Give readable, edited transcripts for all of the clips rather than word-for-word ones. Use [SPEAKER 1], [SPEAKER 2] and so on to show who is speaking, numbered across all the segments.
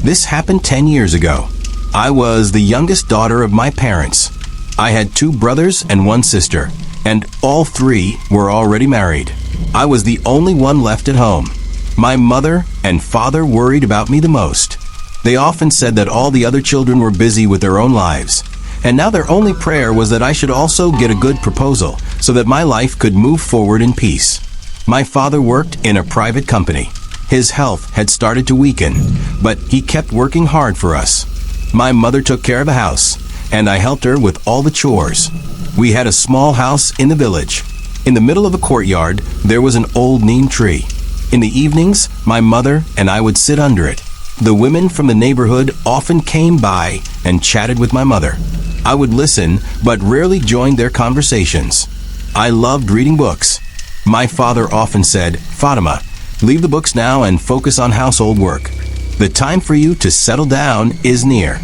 [SPEAKER 1] This happened 10 years ago. I was the youngest daughter of my parents. I had 2 brothers and 1 sister, and all 3 were already married. I was the only one left at home. My mother and father worried about me the most. They often said that all the other children were busy with their own lives, and now their only prayer was that I should also get a good proposal so that my life could move forward in peace. My father worked in a private company. His health had started to weaken, but he kept working hard for us. My mother took care of the house, and I helped her with all the chores. We had a small house in the village. In the middle of a courtyard, there was an old neem tree. In the evenings, my mother and I would sit under it. The women from the neighborhood often came by and chatted with my mother. I would listen, but rarely joined their conversations. I loved reading books. My father often said, "Fatima, leave the books now and focus on household work. The time for you to settle down is near."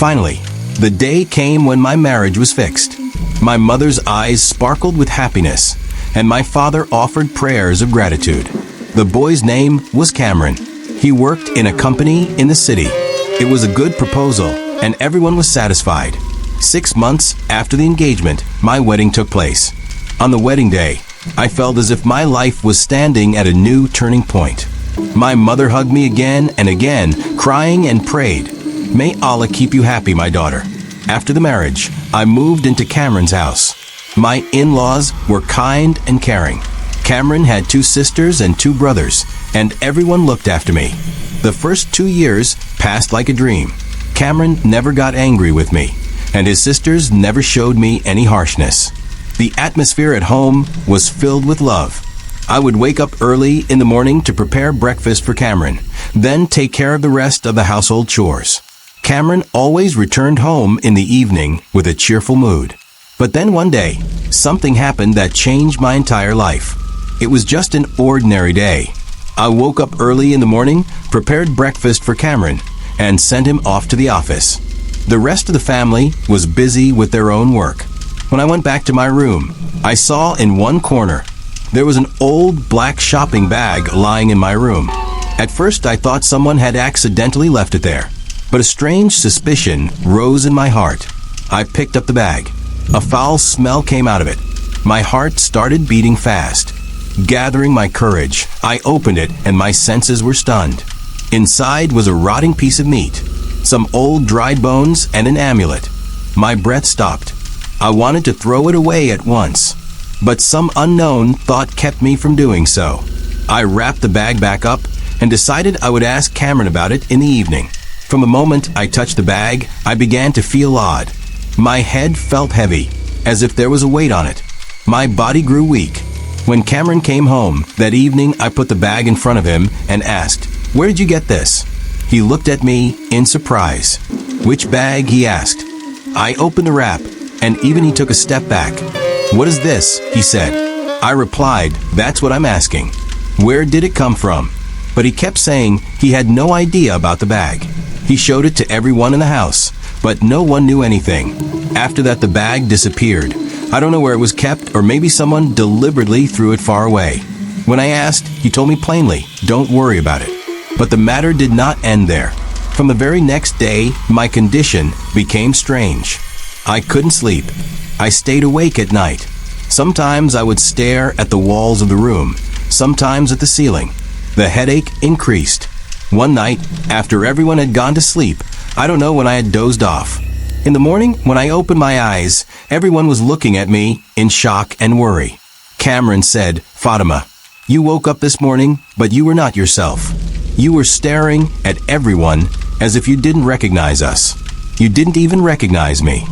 [SPEAKER 1] Finally, the day came when my marriage was fixed. My mother's eyes sparkled with happiness, and my father offered prayers of gratitude. The boy's name was Cameron. He worked in a company in the city. It was a good proposal, and everyone was satisfied. 6 months after the engagement, my wedding took place. On the wedding day, I felt as if my life was standing at a new turning point. My mother hugged me again and again, crying and prayed, "May Allah keep you happy, my daughter." After the marriage, I moved into Cameron's house. My in-laws were kind and caring. Cameron had 2 sisters and 2 brothers, and everyone looked after me. The first 2 years passed like a dream. Cameron never got angry with me, and his sisters never showed me any harshness. The atmosphere at home was filled with love. I would wake up early in the morning to prepare breakfast for Cameron, then take care of the rest of the household chores. Cameron always returned home in the evening with a cheerful mood. But then one day, something happened that changed my entire life. It was just an ordinary day. I woke up early in the morning, prepared breakfast for Cameron, and sent him off to the office. The rest of the family was busy with their own work. When I went back to my room, I saw in one corner there was an old black shopping bag lying in my room. At first, I thought someone had accidentally left it there, but a strange suspicion rose in my heart. I picked up the bag. A foul smell came out of it. My heart started beating fast. Gathering my courage, I opened it and my senses were stunned. Inside was a rotting piece of meat, some old dried bones, and an amulet. My breath stopped. I wanted to throw it away at once, but some unknown thought kept me from doing so. I wrapped the bag back up and decided I would ask Cameron about it in the evening. From the moment I touched the bag, I began to feel odd. My head felt heavy, as if there was a weight on it. My body grew weak. When Cameron came home that evening, I put the bag in front of him and asked, "Where did you get this?" He looked at me in surprise. "Which bag?" he asked. I opened the wrap, and even he took a step back. "What is this?" he said. I replied, "That's what I'm asking. Where did it come from?" But he kept saying he had no idea about the bag. He showed it to everyone in the house, but no one knew anything. After that, the bag disappeared. I don't know where it was kept, or maybe someone deliberately threw it far away. When I asked, he told me plainly, "Don't worry about it." But the matter did not end there. From the very next day, my condition became strange. I couldn't sleep. I stayed awake at night. Sometimes I would stare at the walls of the room, sometimes at the ceiling. The headache increased. One night, after everyone had gone to sleep, I don't know when I had dozed off. In the morning, when I opened my eyes, everyone was looking at me in shock and worry. Cameron said, "Fatima, you woke up this morning, but you were not yourself. You were staring at everyone as if you didn't recognize us. You didn't even recognize me."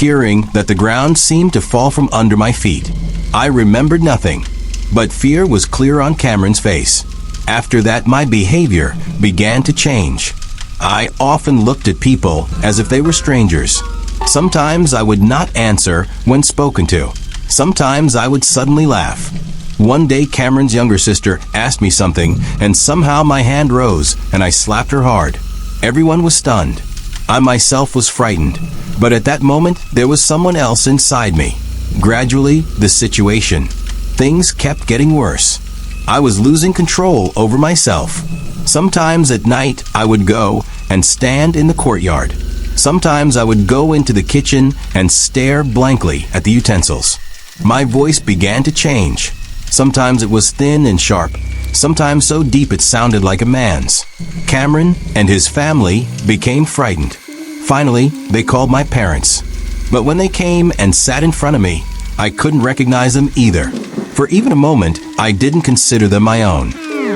[SPEAKER 1] Hearing that the ground seemed to fall from under my feet, I remembered nothing, but fear was clear on Cameron's face. After that, my behavior began to change. I often looked at people as if they were strangers. Sometimes I would not answer when spoken to. Sometimes I would suddenly laugh. One day, Cameron's younger sister asked me something, and somehow my hand rose, and I slapped her hard. Everyone was stunned. I myself was frightened, but at that moment, there was someone else inside me. Gradually, things kept getting worse. I was losing control over myself. Sometimes at night, I would go and stand in the courtyard. Sometimes I would go into the kitchen and stare blankly at the utensils. My voice began to change. Sometimes it was thin and sharp, sometimes so deep it sounded like a man's. Cameron and his family became frightened. Finally, they called my parents. But when they came and sat in front of me, I couldn't recognize them either. For even a moment, I didn't consider them my own.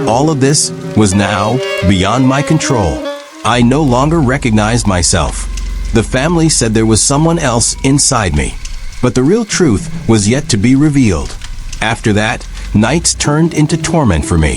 [SPEAKER 1] All of this was now beyond my control. I no longer recognized myself. The family said there was someone else inside me, but the real truth was yet to be revealed. After that, nights turned into torment for me.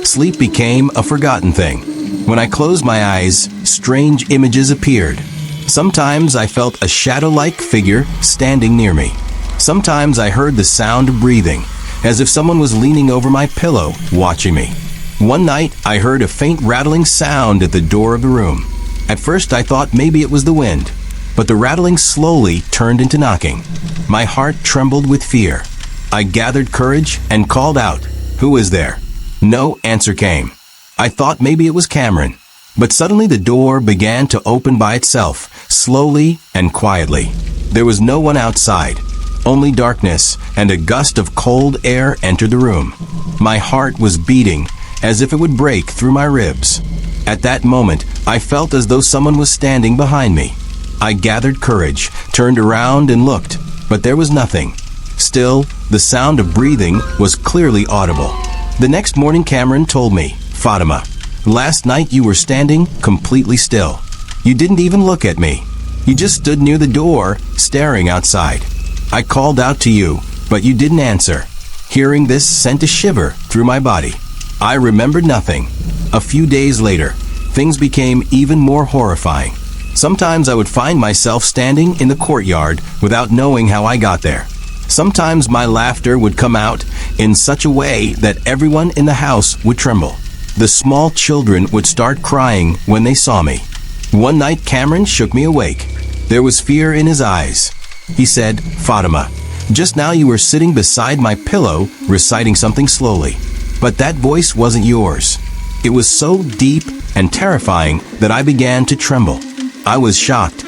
[SPEAKER 1] Sleep became a forgotten thing. When I closed my eyes, strange images appeared. Sometimes I felt a shadow-like figure standing near me. Sometimes I heard the sound of breathing, as if someone was leaning over my pillow, watching me. One night, I heard a faint rattling sound at the door of the room. At first, I thought maybe it was the wind, but the rattling slowly turned into knocking. My heart trembled with fear. I gathered courage and called out, "Who is there?" No answer came. I thought maybe it was Cameron, but suddenly the door began to open by itself, slowly and quietly. There was no one outside. Only darkness and a gust of cold air entered the room. My heart was beating as if it would break through my ribs. At that moment, I felt as though someone was standing behind me. I gathered courage, turned around and looked, but there was nothing. Still, the sound of breathing was clearly audible. The next morning, Cameron told me, "Fatima, last night you were standing completely still. You didn't even look at me. You just stood near the door, staring outside. I called out to you, but you didn't answer." Hearing this sent a shiver through my body. I remembered nothing. A few days later, things became even more horrifying. Sometimes I would find myself standing in the courtyard without knowing how I got there. Sometimes my laughter would come out in such a way that everyone in the house would tremble. The small children would start crying when they saw me. One night, Cameron shook me awake. There was fear in his eyes. He said, "Fatima, just now you were sitting beside my pillow reciting something slowly. But that voice wasn't yours." It was so deep and terrifying that I began to tremble. I was shocked.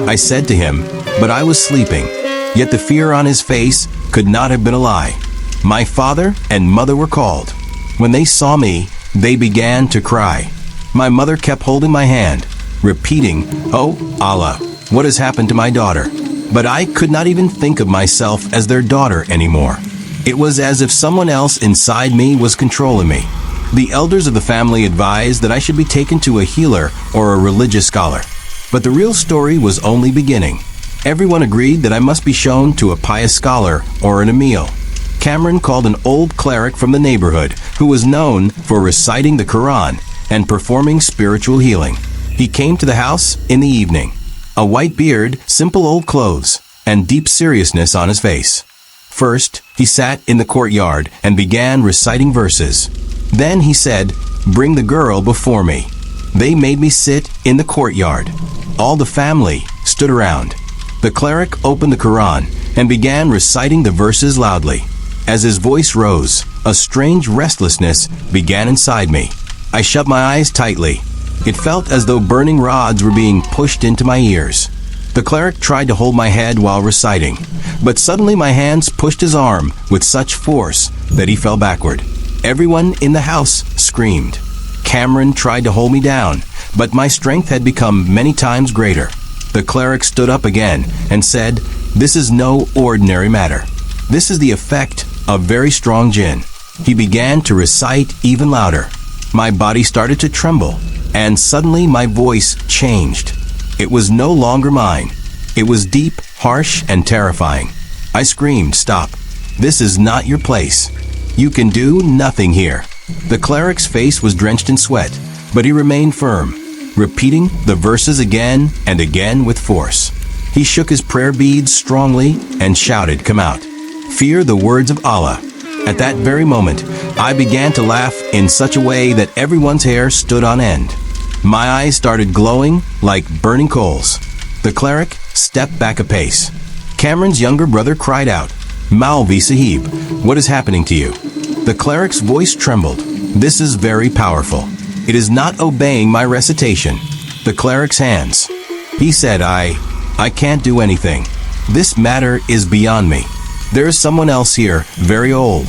[SPEAKER 1] I said to him, "But I was sleeping." Yet the fear on his face could not have been a lie. My father and mother were called. When they saw me, they began to cry. My mother kept holding my hand, repeating, "Oh, Allah, what has happened to my daughter?" But I could not even think of myself as their daughter anymore. It was as if someone else inside me was controlling me. The elders of the family advised that I should be taken to a healer or a religious scholar. But the real story was only beginning. Everyone agreed that I must be shown to a pious scholar or an Emil. Cameron called an old cleric from the neighborhood who was known for reciting the Quran and performing spiritual healing. He came to the house in the evening. A white beard, simple old clothes, and deep seriousness on his face. First, he sat in the courtyard and began reciting verses. Then he said, "Bring the girl before me." They made me sit in the courtyard. All the family stood around. The cleric opened the Quran and began reciting the verses loudly. As his voice rose, a strange restlessness began inside me. I shut my eyes tightly. It felt as though burning rods were being pushed into my ears. The cleric tried to hold my head while reciting, but suddenly my hands pushed his arm with such force that he fell backward. Everyone in the house screamed. Cameron tried to hold me down, but my strength had become many times greater. The cleric stood up again and said, "This is no ordinary matter. This is the effect of very strong jinn." He began to recite even louder. My body started to tremble, and suddenly my voice changed. It was no longer mine. It was deep, harsh, and terrifying. I screamed, "Stop. This is not your place. You can do nothing here." The cleric's face was drenched in sweat, but he remained firm, repeating the verses again and again with force. He shook his prayer beads strongly and shouted, "Come out. Fear the words of Allah." At that very moment, I began to laugh in such a way that everyone's hair stood on end. My eyes started glowing like burning coals. The cleric stepped back a pace. Cameron's younger brother cried out, "Maulvi Sahib, what is happening to you?" The cleric's voice trembled. "This is very powerful. It is not obeying my recitation." the cleric's hands. He said, I can't do anything. This matter is beyond me. There is someone else here, very old,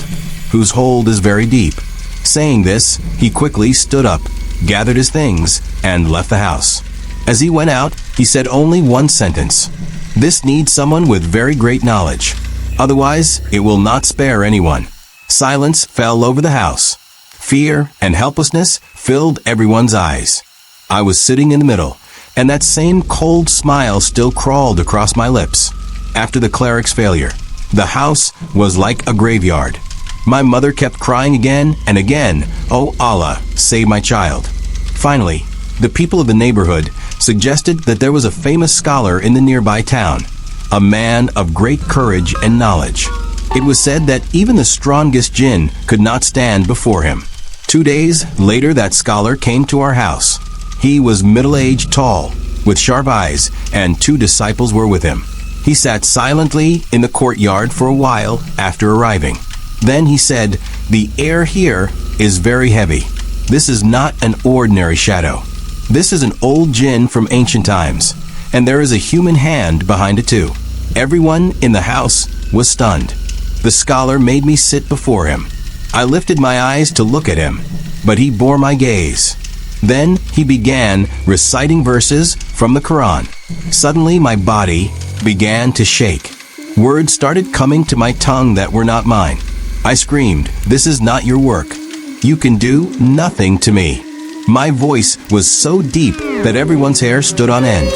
[SPEAKER 1] whose hold is very deep. Saying this, he quickly stood up, gathered his things, and left the house. As he went out, he said only one sentence. This needs someone with very great knowledge. Otherwise, it will not spare anyone. Silence fell over the house. Fear and helplessness filled everyone's eyes. I was sitting in the middle, and that same cold smile still crawled across my lips. After the cleric's failure, the house was like a graveyard. My mother kept crying again and again, "Oh Allah, save my child." Finally, the people of the neighborhood suggested that there was a famous scholar in the nearby town, a man of great courage and knowledge. It was said that even the strongest jinn could not stand before him. 2 days later, that scholar came to our house. He was middle-aged, tall, with sharp eyes, and 2 disciples were with him. He sat silently in the courtyard for a while after arriving. Then he said, "The air here is very heavy. This is not an ordinary shadow. This is an old jinn from ancient times, and there is a human hand behind it too." Everyone in the house was stunned. The scholar made me sit before him. I lifted my eyes to look at him, but he bore my gaze. Then he began reciting verses from the Quran. Suddenly my body began to shake. Words started coming to my tongue that were not mine. I screamed, "This is not your work. You can do nothing to me." My voice was so deep that everyone's hair stood on end.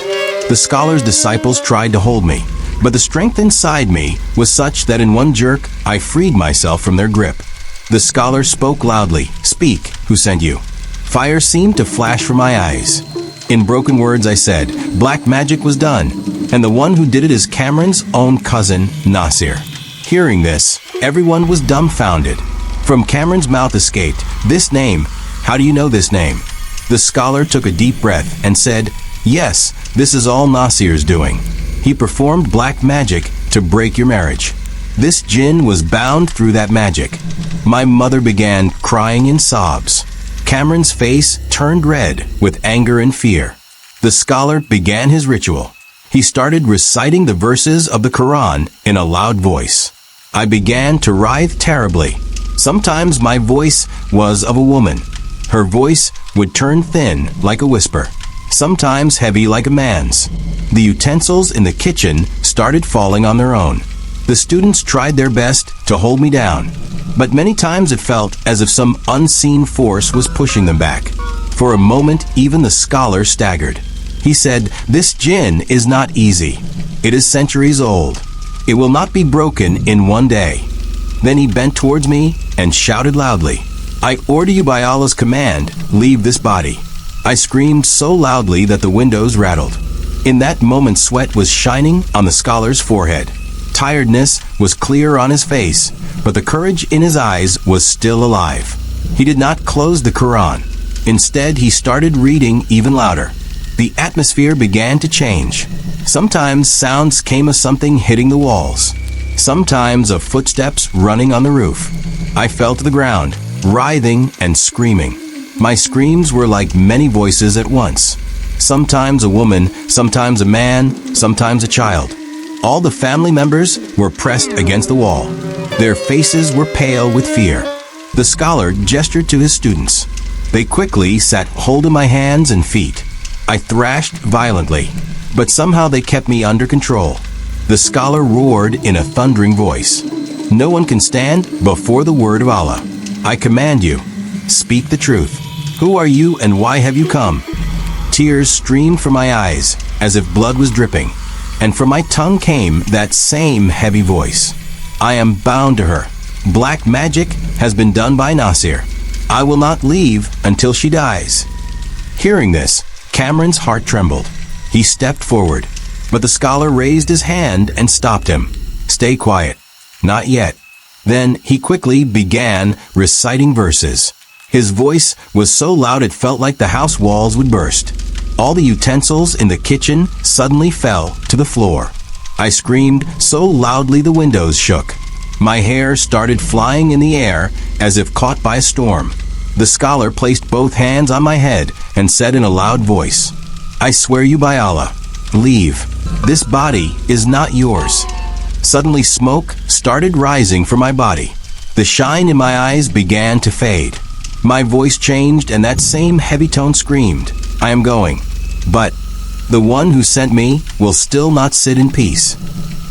[SPEAKER 1] The scholar's disciples tried to hold me, but the strength inside me was such that in one jerk I freed myself from their grip. The scholar spoke loudly, "Speak, who sent you?" Fire seemed to flash from my eyes. In broken words I said, "Black magic was done, and the one who did it is Cameron's own cousin, Nasir." Hearing this, everyone was dumbfounded. From Cameron's mouth escaped, "This name, how do you know this name?" The scholar took a deep breath and said, "Yes, this is all Nasir's doing. He performed black magic to break your marriage. This jinn was bound through that magic." My mother began crying in sobs. Cameron's face turned red with anger and fear. The scholar began his ritual. He started reciting the verses of the Quran in a loud voice. I began to writhe terribly. Sometimes my voice was of a woman. Her voice would turn thin like a whisper, sometimes heavy like a man's. The utensils in the kitchen started falling on their own. The students tried their best to hold me down, but many times it felt as if some unseen force was pushing them back. For a moment, even the scholar staggered. He said, "This jinn is not easy. It is centuries old. It will not be broken in one day." Then he bent towards me and shouted loudly, "I order you by Allah's command, leave this body." I screamed so loudly that the windows rattled. In that moment, sweat was shining on the scholar's forehead. Tiredness was clear on his face, but the courage in his eyes was still alive. He did not close the Quran. Instead, he started reading even louder. The atmosphere began to change. Sometimes sounds came of something hitting the walls. Sometimes of footsteps running on the roof. I fell to the ground, writhing and screaming. My screams were like many voices at once. Sometimes a woman, sometimes a man, sometimes a child. All the family members were pressed against the wall. Their faces were pale with fear. The scholar gestured to his students. They quickly sat hold of my hands and feet. I thrashed violently, but somehow they kept me under control. The scholar roared in a thundering voice, "No one can stand before the word of Allah. I command you, speak the truth. Who are you and why have you come?" Tears streamed from my eyes as if blood was dripping, and from my tongue came that same heavy voice. "I am bound to her. Black magic has been done by Nasir. I will not leave until she dies." Hearing this, Cameron's heart trembled. He stepped forward, but the scholar raised his hand and stopped him. "Stay quiet. Not yet." Then he quickly began reciting verses. His voice was so loud it felt like the house walls would burst. All the utensils in the kitchen suddenly fell to the floor. I screamed so loudly the windows shook. My hair started flying in the air as if caught by a storm. The scholar placed both hands on my head and said in a loud voice, I swear you by Allah. Leave. This body is not yours. Suddenly smoke started rising from my body. The shine in my eyes began to fade. My voice changed and that same heavy tone screamed, I am going. But the one who sent me will still not sit in peace.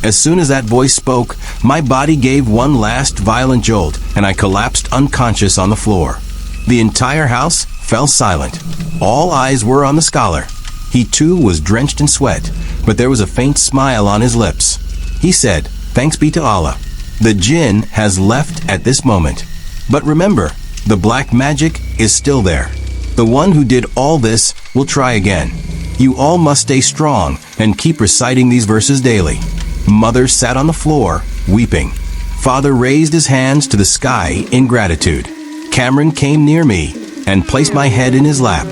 [SPEAKER 1] As soon as that voice spoke, my body gave one last violent jolt and I collapsed unconscious on the floor. The entire house fell silent. All eyes were on the scholar. He too was drenched in sweat, but there was a faint smile on his lips. He said, "Thanks be to Allah. The jinn has left at this moment. But remember, the black magic is still there. The one who did all this will try again. You all must stay strong and keep reciting these verses daily." Mother sat on the floor, weeping. Father raised his hands to the sky in gratitude. Cameron came near me and placed my head in his lap.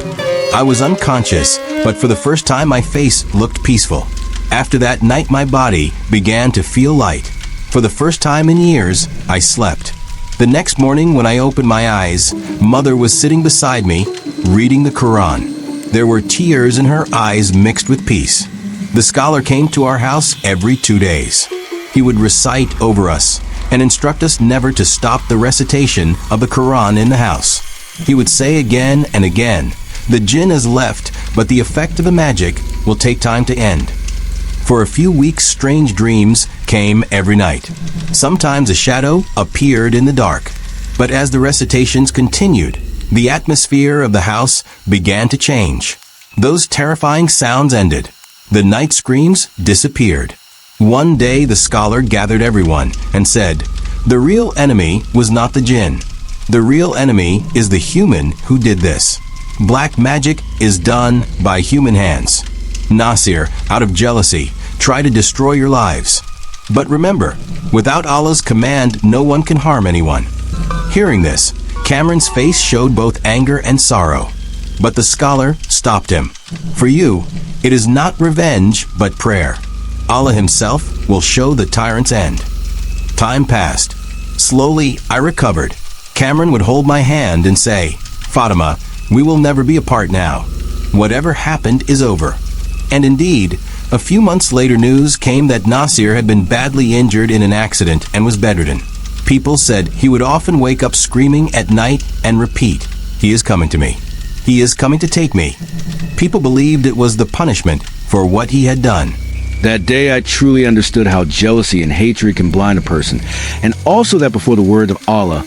[SPEAKER 1] I was unconscious, but for the first time my face looked peaceful. After that night my body began to feel light. For the first time in years, I slept. The next morning when I opened my eyes, Mother was sitting beside me, reading the Quran. There were tears in her eyes mixed with peace. The scholar came to our house every 2 days. He would recite over us and instruct us never to stop the recitation of the Quran in the house. He would say again and again, "The jinn has left, but the effect of the magic will take time to end." For a few weeks, strange dreams came every night. Sometimes a shadow appeared in the dark. But as the recitations continued, the atmosphere of the house began to change. Those terrifying sounds ended. The night screams disappeared. One day the scholar gathered everyone and said, "The real enemy was not the jinn. The real enemy is the human who did this. Black magic is done by human hands. Nasir, out of jealousy, tried to destroy your lives. But remember, without Allah's command, no one can harm anyone." Hearing this, Cameron's face showed both anger and sorrow. But the scholar stopped him. "For you, it is not revenge, but prayer. Allah himself will show the tyrant's end." Time passed. Slowly, I recovered. Cameron would hold my hand and say, "Fatima, we will never be apart now. Whatever happened is over." And indeed, a few months later news came that Nasir had been badly injured in an accident and was bedridden. People said he would often wake up screaming at night and repeat, "He is coming to me. He is coming to take me." People believed it was the punishment for what he had done.
[SPEAKER 2] That day I truly understood how jealousy and hatred can blind a person, and also that before the word of Allah,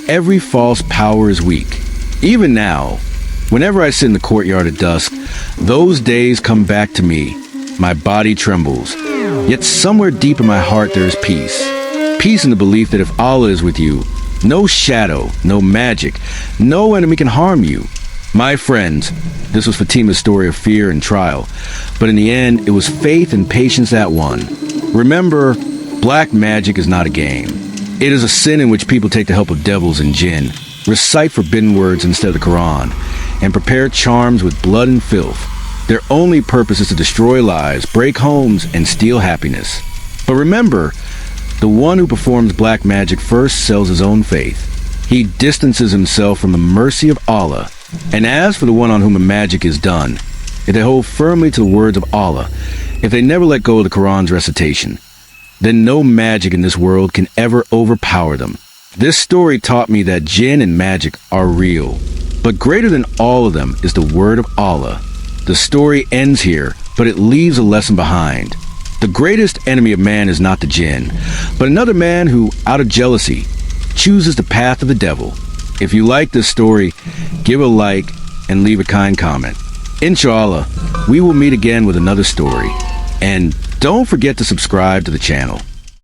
[SPEAKER 2] every false power is weak. Even now, whenever I sit in the courtyard at dusk, those days come back to me. My body trembles. Yet somewhere deep in my heart there is peace. Peace in the belief that if Allah is with you, no shadow, no magic, no enemy can harm you. My friends, this was Fatima's story of fear and trial, but in the end, it was faith and patience that won. Remember, black magic is not a game. It is a sin in which people take the help of devils and jinn, recite forbidden words instead of the Quran, and prepare charms with blood and filth. Their only purpose is to destroy lives, break homes, and steal happiness. But remember, the one who performs black magic first sells his own faith. He distances himself from the mercy of Allah. And as for the one on whom the magic is done, if they hold firmly to the words of Allah, if they never let go of the Quran's recitation, then no magic in this world can ever overpower them. This story taught me that jinn and magic are real, but greater than all of them is the word of Allah. The story ends here, but it leaves a lesson behind. The greatest enemy of man is not the jinn, but another man who, out of jealousy, chooses the path of the devil. If you like this story, give a like and leave a kind comment. Inshallah, we will meet again with another story. And don't forget to subscribe to the channel.